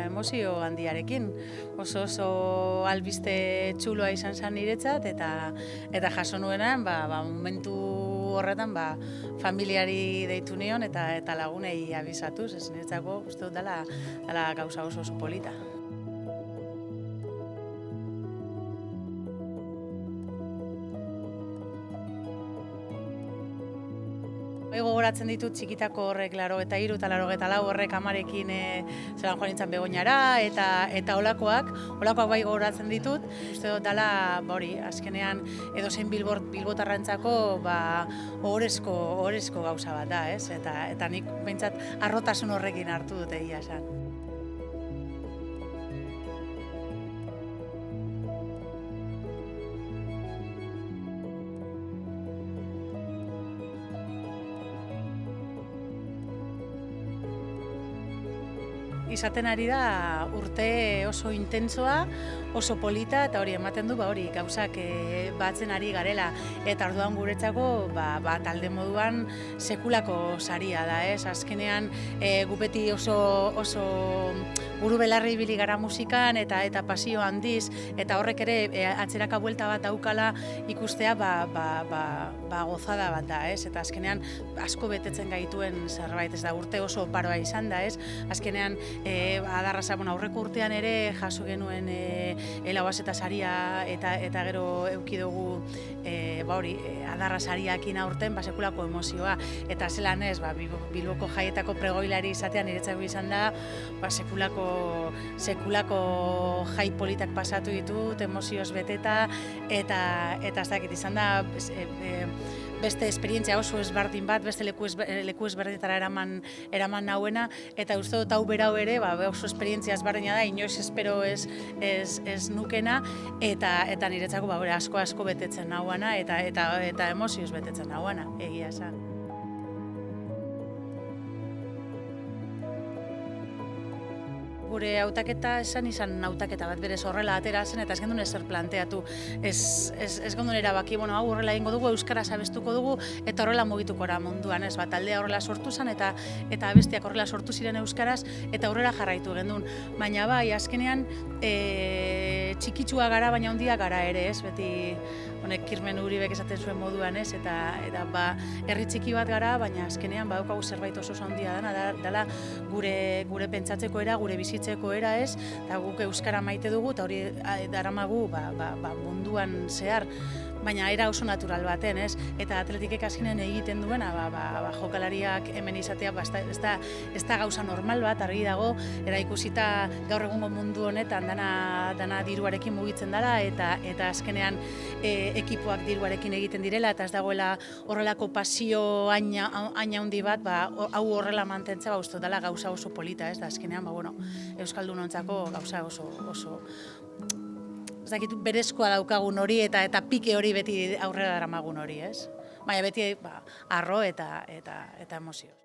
Emozio handiarekin, oso albiste txuloa izan zen niretzat, eta jaso nuenan, momentu horretan, familiari deitu nion eta lagunei abisatuz, ez niretzako uste dut dela gauza oso polita. Gogoratzen ditut txikitako horrek 83 eta 84 horrek amarekin zelan joan nintzen Begoñara eta holakoak bai gogoratzen ditut. Uste dut dela azkenean edozein bilbotarrentzako ohorezko gauza bat da, ez? Eta nik behintzat harrotasun horrekin hartu dut egia esan. Izaten ari da urte oso intentsoa, oso polita, eta hori ematen du gauzak batzen ari garela. Eta orduan guretzako talde moduan sekulako saria da, ez? Azkenean gu beti oso buru belarri ibili gara musikan eta pasio handiz, eta horrek ere atzeraka buelta bat daukala ikustea gozada bat da, ez? Eta azkenean asko betetzen gaituen zerbait, ez da, urte oso paroa izan da, ez? Azkenean adarraza, aurreko urtean ere jaso genuen Elabazeta saria eta gero eduki dugu adarra sariakin aurten sekulako emozioa, eta zelan ez, Bilboko jaietako pregoilari izatean niretzako izan da sekulako jai politak pasatu ditut, emozioz beteta, eta ez dakit izan da beste esperientzia oso ezberdin bat, beste leku ezberdinetara eraman nauena, eta uste dut hau berau ere oso esperientzia ezberdina da, inoiz espero ez nukena, eta niretzako asko betetzen nauana, eta emozioz betetzen nauana, egia esan. Gure hautaketa izan hautaketa bat berez horrela atera zen, eta ez gendun ezer planteatu. Ez gendun erabaki, hau horrela egingo dugu, euskaraz abestuko dugu, eta horrela mugituko era munduan, ez, taldea horrela sortu zen, eta abestiak horrela sortu ziren euskaraz, eta horrela jarraitu gendun. Baina azkenean txikitsua gara, baina handia gara ere, ez, beti honek Kirmen Uribek esaten zuen moduan, ez, eta herri txiki bat gara, baina azkenean badaukagu zerbait oso handia dela gure pentsatzeko era, gure bizitzeko era, ez, eta guk euskara maite dugu, eta hori daramagu munduan zehar, baina era oso natural baten, ez, eta atletikek azkenean egiten duena, jokalariak hemen izatea, ez da gauza normal bat, argi dago, era ikusita gaur egungo mundu honetan dana diruarekin mugitzen dela, eta azkenean ekipoak diruarekin egiten direla, eta ez dagoela horrelako pasio haina handi bat, hau horrela mantentzea, uste dela gauza oso polita, ez da, azkenean, euskaldunontzako gauza oso ez dakit berezkoa daukagun hori eta pike hori beti aurrera daramagun hori, ez? Baina beti harro eta emozioz.